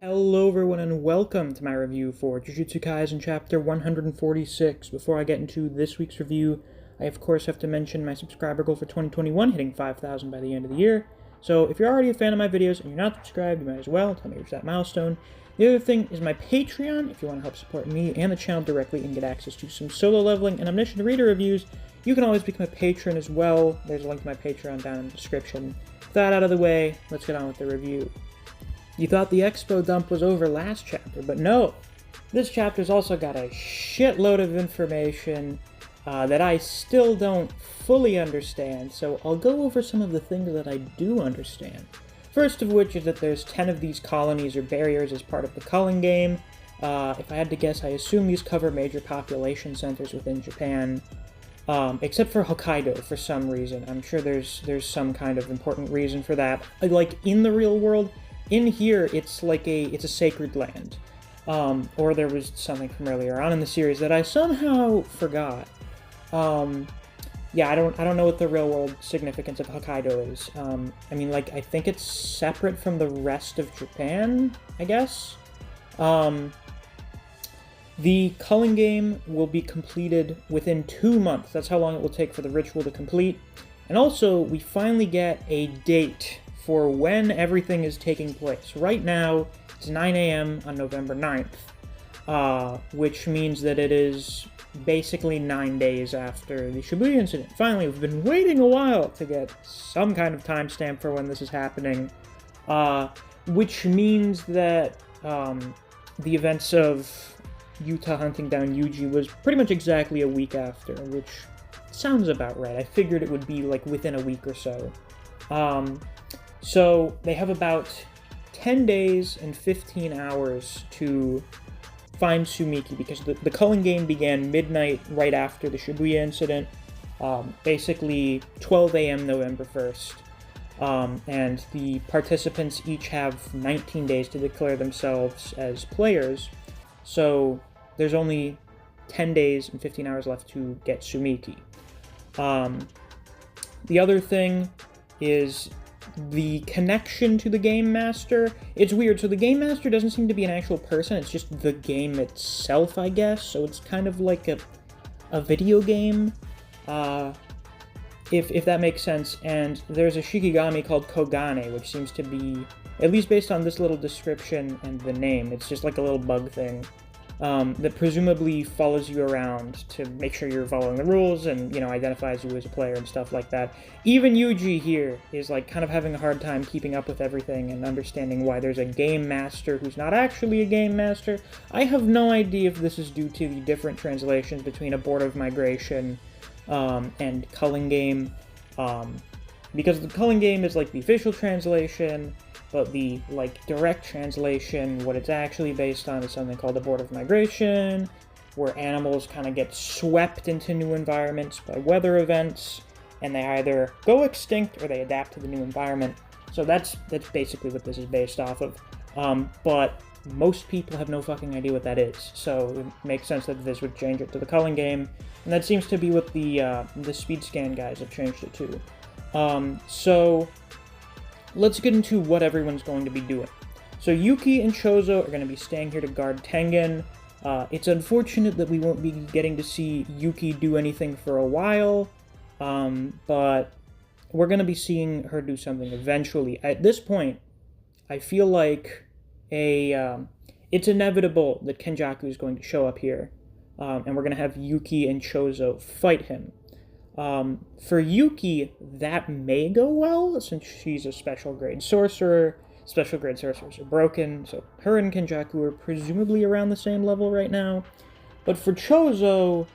Hello everyone and welcome to my review for Jujutsu Kaisen chapter 146. Before I get into this week's review, I of course have to mention my subscriber goal for 2021, hitting 5,000 by the end of the year. So if you're already a fan of my videos and you're not subscribed, you might as well tell me to reach that milestone. The other thing is my Patreon, if you want to help support me and the channel directly and get access to some solo leveling and omniscient reader reviews, you can always become a patron as well. There's a link to my Patreon down in the description. With that out of the way, let's get on with the review. You thought the Expo Dump was over last chapter, but no. This chapter's also got a shitload of information that I still don't fully understand, so I'll go over some of the things that I do understand. First of which is that there's 10 of these colonies or barriers as part of the culling game. If I had to guess, I assume these cover major population centers within Japan, except for Hokkaido for some reason. I'm sure there's some kind of important reason for that. Like, in the real world, in here, it's like it's a sacred land. Or there was something from earlier on in the series that I somehow forgot. Yeah, I don't know what the real world significance of Hokkaido is. I mean, like, I think it's separate from the rest of Japan, I guess. The culling game will be completed within 2 months. That's how long it will take for the ritual to complete. And also, we finally get a date for when everything is taking place. Right now, it's 9 a.m. on November 9th, which means that it is basically 9 days after the Shibuya incident. Finally, we've been waiting a while to get some kind of timestamp for when this is happening, which means that the events of Yuta hunting down Yuji was pretty much exactly a week after, which sounds about right. I figured it would be like within a week or so. So they have about 10 days and 15 hours to find Sumiki, because the culling game began midnight right after the Shibuya incident, basically 12 a.m. November 1st, and the participants each have 19 days to declare themselves as players, so there's only 10 days and 15 hours left to get Sumiki. The other thing is the connection to the Game Master. It's weird. So the Game Master doesn't seem to be an actual person. It's just the game itself, I guess. So it's kind of like a video game, if that makes sense. And there's a Shikigami called Kogane, which seems to be, at least based on this little description and the name, it's just like a little bug thing that presumably follows you around to make sure you're following the rules and, you know, identifies you as a player and stuff like that. Even Yuji here is, like, kind of having a hard time keeping up with everything and understanding why there's a game master who's not actually a game master. I have no idea if this is due to the different translations between a Board of Migration and culling game, because the culling game is, like, the official translation, but the, like, direct translation, what it's actually based on, is something called the Board of Migration, where animals kind of get swept into new environments by weather events, and they either go extinct or they adapt to the new environment. So that's basically what this is based off of. But most people have no fucking idea what that is, so it makes sense that this would change it to the culling game, and that seems to be what the speed scan guys have changed it to. So let's get into what everyone's going to be doing. So Yuki and Chozo are going to be staying here to guard Tengen. It's unfortunate that we won't be getting to see Yuki do anything for a while, but we're going to be seeing her do something eventually. At this point, I feel like it's inevitable that Kenjaku is going to show up here, and we're going to have Yuki and Chozo fight him. For Yuki, that may go well, since she's a special grade sorcerer. Special grade sorcerers are broken, so her and Kenjaku are presumably around the same level right now. But for Chozo,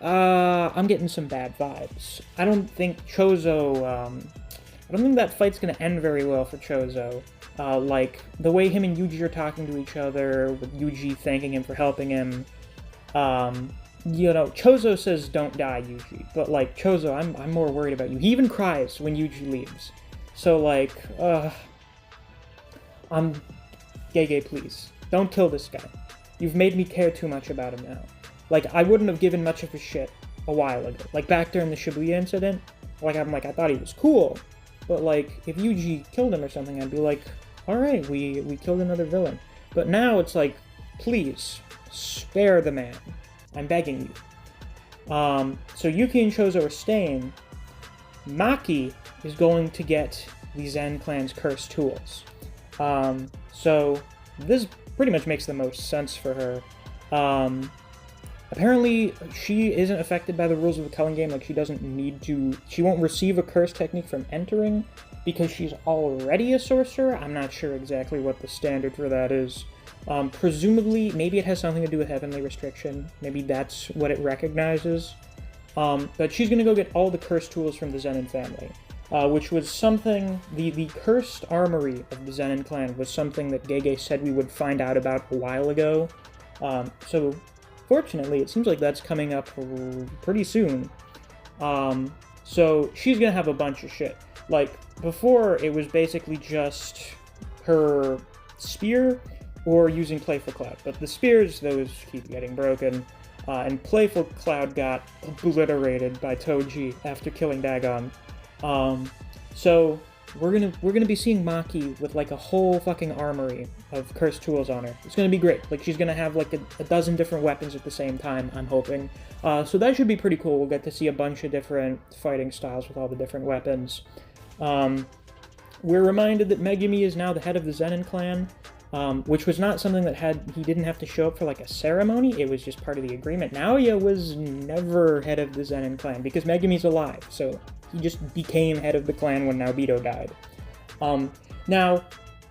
I'm getting some bad vibes. I don't think that fight's gonna end very well for Chozo. Like, the way him and Yuji are talking to each other, with Yuji thanking him for helping him, you know, Chozo says, "Don't die, Yuji." But, like, Chozo, I'm more worried about you. He even cries when Yuji leaves. So, like, Gege, please. Don't kill this guy. You've made me care too much about him now. Like, I wouldn't have given much of a shit a while ago. Like, back during the Shibuya incident, like, I thought he was cool. But, like, if Yuji killed him or something, I'd be like, alright, we killed another villain. But now it's like, please, spare the man. I'm begging you. So Yuki and Chozo are staying. Maki is going to get the Zen clan's cursed tools. So this pretty much makes the most sense for her. Apparently, she isn't affected by the rules of the culling game, like she doesn't need to... She won't receive a curse technique from entering, because she's already a sorcerer. I'm not sure exactly what the standard for that is. Presumably, maybe it has something to do with Heavenly Restriction. Maybe that's what it recognizes. But she's gonna go get all the cursed tools from the Zenin family, which was something... The cursed armory of the Zenin clan was something that Gege said we would find out about a while ago. So... Fortunately, it seems like that's coming up pretty soon. So she's gonna have a bunch of shit. Like, before, it was basically just her spear or using Playful Cloud. But the spears, those keep getting broken. And Playful Cloud got obliterated by Toji after killing Dagon. So we're gonna be seeing Maki with like a whole fucking armory of cursed tools on her. It's gonna be great. Like, she's gonna have like a dozen different weapons at the same time, I'm hoping. So that should be pretty cool. We'll get to see a bunch of different fighting styles with all the different weapons. We're reminded that Megumi is now the head of the Zenin clan, which was not something that he didn't have to show up for like a ceremony. It was just part of the agreement. Naoya was never head of the Zenin clan because Megumi's alive, so he just became head of the clan when Naobito died. Now,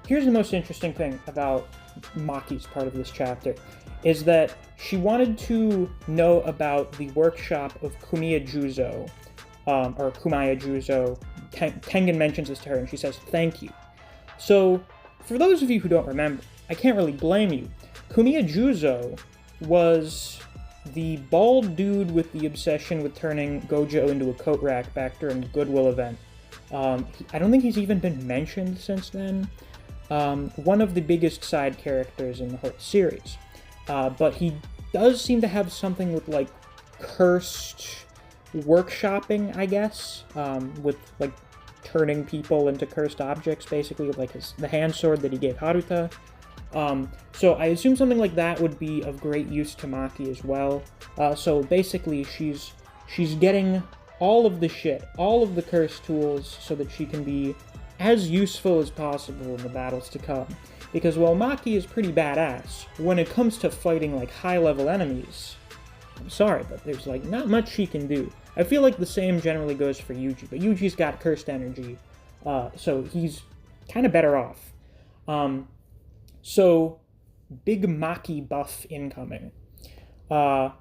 here's the most interesting thing about Maki's part of this chapter, is that she wanted to know about the workshop of Kumiya Juzo, or Kumaya Juzo. Tengen mentions this to her, and she says, "Thank you." So, for those of you who don't remember, I can't really blame you. Kumiya Juzo was the bald dude with the obsession with turning Gojo into a coat rack back during the Goodwill event. I don't think he's even been mentioned since then. One of the biggest side characters in the whole series. But he does seem to have something with, like, cursed workshopping, I guess, with, like, turning people into cursed objects, basically, like the hand sword that he gave Haruta. So I assume something like that would be of great use to Maki as well. So basically, she's getting all of the shit, all of the cursed tools, so that she can be as useful as possible in the battles to come. Because while Maki is pretty badass, when it comes to fighting, like, high-level enemies, I'm sorry, but there's, like, not much she can do. I feel like the same generally goes for Yuji, but Yuji's got cursed energy, so he's kind of better off. So, big Maki buff incoming. Now,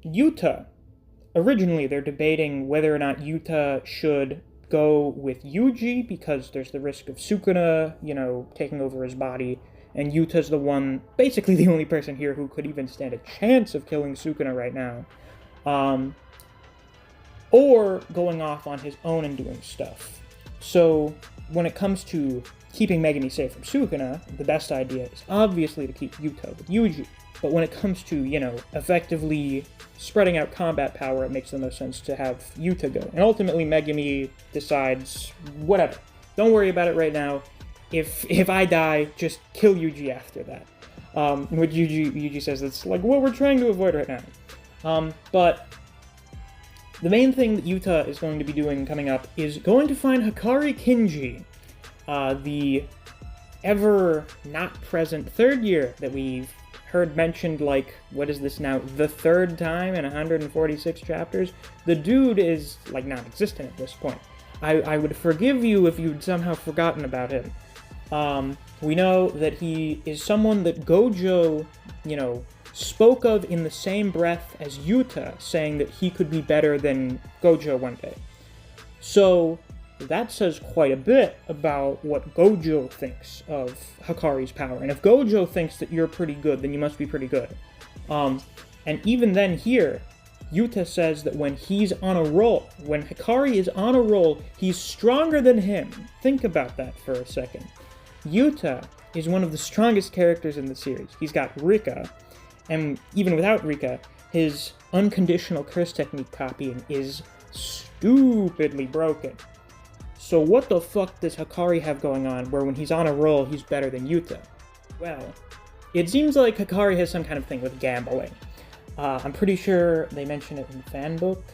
Yuta, originally they're debating whether or not Yuta should go with Yuji, because there's the risk of Sukuna, taking over his body, and Yuta's the one, basically the only person here who could even stand a chance of killing Sukuna right now. Or going off on his own and doing stuff. So, when it comes to keeping Megumi safe from Sukuna, the best idea is obviously to keep Yuta with Yuji. But when it comes to, effectively spreading out combat power, it makes the most sense to have Yuta go. And ultimately, Megumi decides, whatever. Don't worry about it right now. If I die, just kill Yuji after that. What Yuji says, it's like what we're trying to avoid right now. But the main thing that Yuta is going to be doing coming up is going to find Hikari Kinji, the ever-not-present third year that we've heard mentioned, like, what is this now, the third time in 146 chapters? The dude is, like, non-existent at this point. I would forgive you if you'd somehow forgotten about him. We know that he is someone that Gojo, spoke of in the same breath as Yuta, saying that he could be better than Gojo one day. So, that says quite a bit about what Gojo thinks of Hikari's power. And if Gojo thinks that you're pretty good, then you must be pretty good. And even then here, Yuta says that when he's on a roll, when Hikari is on a roll, he's stronger than him. Think about that for a second. Yuta is one of the strongest characters in the series. He's got Rika, and even without Rika, his unconditional curse technique copying is stupidly broken. So what the fuck does Hikari have going on where when he's on a roll, he's better than Yuta? well. It seems like Hikari has some kind of thing with gambling. I'm pretty sure they mention it in the fan book.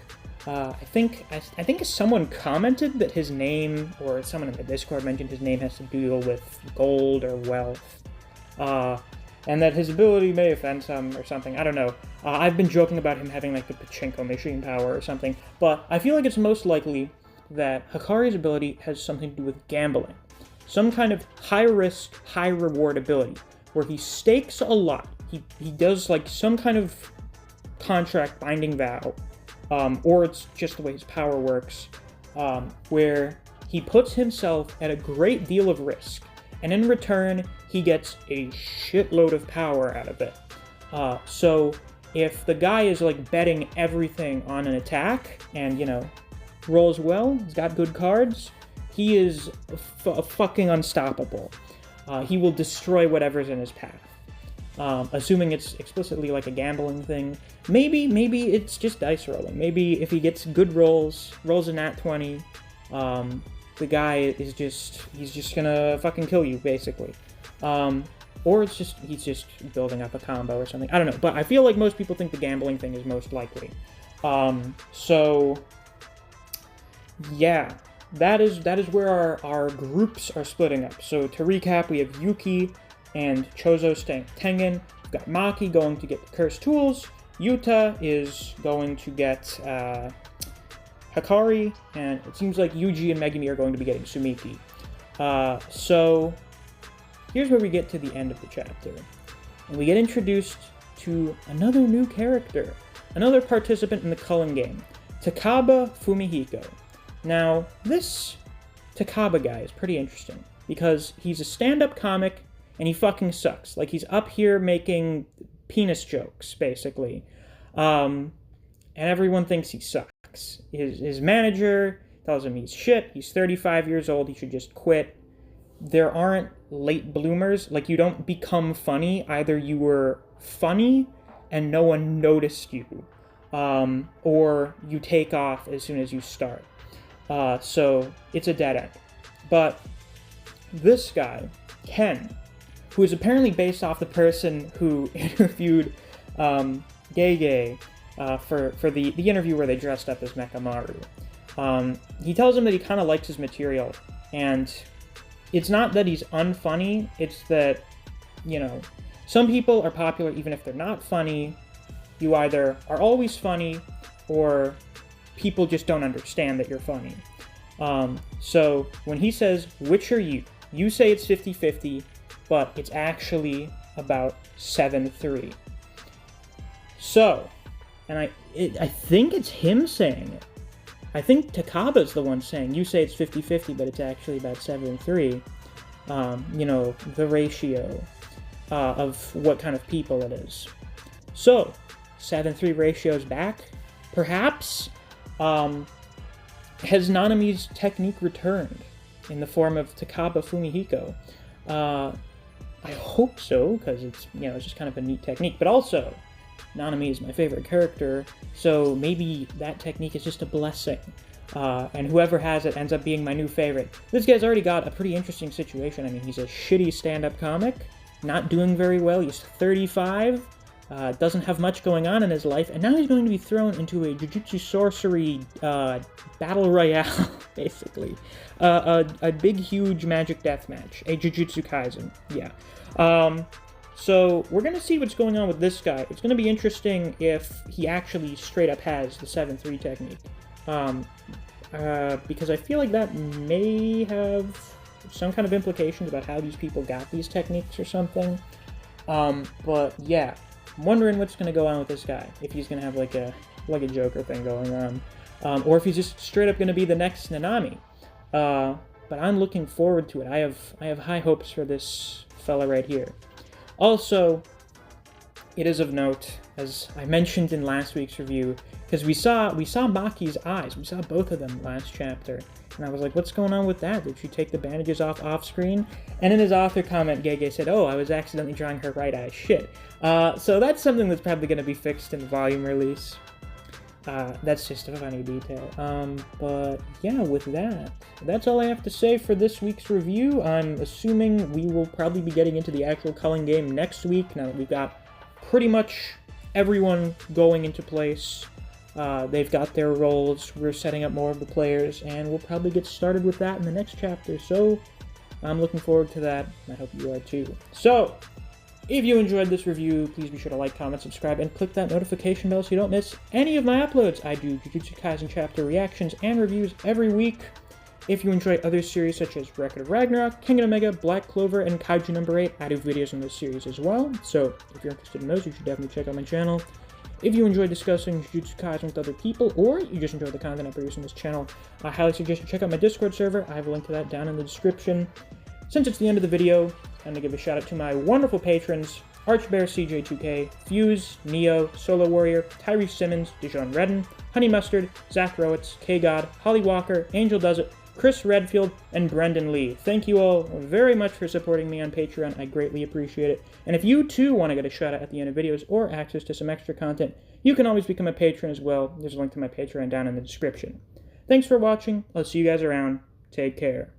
I think someone commented that his name, or someone in the Discord mentioned his name has to do with gold or wealth. And that his ability may offend some or something. I don't know. I've been joking about him having like the pachinko machine power or something, but I feel like it's most likely that Hikari's ability has something to do with gambling. Some kind of high-risk, high-reward ability, where he stakes a lot. He does like some kind of contract binding vow, or it's just the way his power works, where he puts himself at a great deal of risk, and in return, he gets a shitload of power out of it. So if the guy is like betting everything on an attack, and, you know, rolls well, he's got good cards, he is fucking unstoppable. He will destroy whatever's in his path. Assuming it's explicitly like a gambling thing. Maybe it's just dice rolling. Maybe if he gets good rolls a nat 20, the guy is he's just gonna fucking kill you, basically. Or he's just building up a combo or something. I don't know, but I feel like most people think the gambling thing is most likely. So yeah, that is where our groups are splitting up. So to recap, we have Yuki and Chozo staying Tengen. We've got Maki going to get the cursed tools. Yuta is going to get Hikari, and it seems like Yuji and Megumi are going to be getting Sumiki. So here's where we get to the end of the chapter, and we get introduced to another new character, another participant in the culling game, Takaba Fumihiko. Now, this Takaba guy is pretty interesting, because he's a stand-up comic, and he fucking sucks. Like, he's up here making penis jokes, basically. And everyone thinks he sucks. His manager tells him he's shit, he's 35 years old, he should just quit. There aren't late bloomers. Like, you don't become funny. Either you were funny and no one noticed you, or you take off as soon as you start. So it's a dead end. But this guy, Ken, who is apparently based off the person who interviewed Gege for the interview where they dressed up as Mekamaru. He tells him that he kind of likes his material, and it's not that he's unfunny, it's that, you know, some people are popular even if they're not funny. You either are always funny, or people just don't understand that you're funny. So when he says, which are you? You say it's 50-50, but it's actually about 7-3. So, and I think it's him saying it. I think Takaba's the one saying, you say it's 50-50, but it's actually about 7-3. You know, the ratio of what kind of people it is. So, 7-3 ratio's back. Perhaps, has Nanami's technique returned in the form of Takaba Fumihiko? I hope so, because it's, you know, it's just kind of a neat technique. But also, Nanami is my favorite character, so maybe that technique is just a blessing. And whoever has it ends up being my new favorite. This guy's already got a pretty interesting situation. I mean, he's a shitty stand-up comic, not doing very well. He's 35, doesn't have much going on in his life, and now he's going to be thrown into a Jujutsu sorcery battle royale, basically. A big, huge magic death match. A Jujutsu Kaisen, yeah. So we're going to see what's going on with this guy. It's going to be interesting if he actually straight up has the 7-3 technique. Because I feel like that may have some kind of implications about how these people got these techniques or something. But yeah, I'm wondering what's going to go on with this guy. If he's going to have like a Joker thing going on. Or if he's just straight up going to be the next Nanami. But I'm looking forward to it. I have high hopes for this fella right here. Also, it is of note, as I mentioned in last week's review, because we saw Maki's eyes. We saw both of them last chapter. And I was like, what's going on with that? Did she take the bandages off screen? And in his author comment, Gege said, oh, I was accidentally drawing her right eye. Shit. So that's something that's probably going to be fixed in the volume release. That's just a funny detail. But yeah, with that, that's all I have to say for this week's review. I'm assuming we will probably be getting into the actual culling game next week, now that we've got pretty much everyone going into place. They've got their roles, we're setting up more of the players, and we'll probably get started with that in the next chapter, so I'm looking forward to that. I hope you are too. So, if you enjoyed this review, please be sure to like, comment, subscribe, and click that notification bell so you don't miss any of my uploads. I do Jujutsu Kaisen chapter reactions and reviews every week. If you enjoy other series such as Record of Ragnarok, King of Omega, Black Clover, and Kaiju number 8, I do videos on those series as well. So, if you're interested in those, you should definitely check out my channel. If you enjoy discussing Jujutsu Kaisen with other people, or you just enjoy the content I produce on this channel, I highly suggest you check out my Discord server. I have a link to that down in the description. Since it's the end of the video, I'm going to give a shout out to my wonderful patrons, Archbear CJ2K, Fuse, Neo, Solo Warrior, Tyrese Simmons, Dijon Redden, Honey Mustard, Zach Rowitz, K-God, Holly Walker, Angel Does It, Chris Redfield, and Brendan Lee. Thank you all very much for supporting me on Patreon. I greatly appreciate it. And if you too want to get a shout out at the end of videos or access to some extra content, you can always become a patron as well. There's a link to my Patreon down in the description. Thanks for watching. I'll see you guys around. Take care.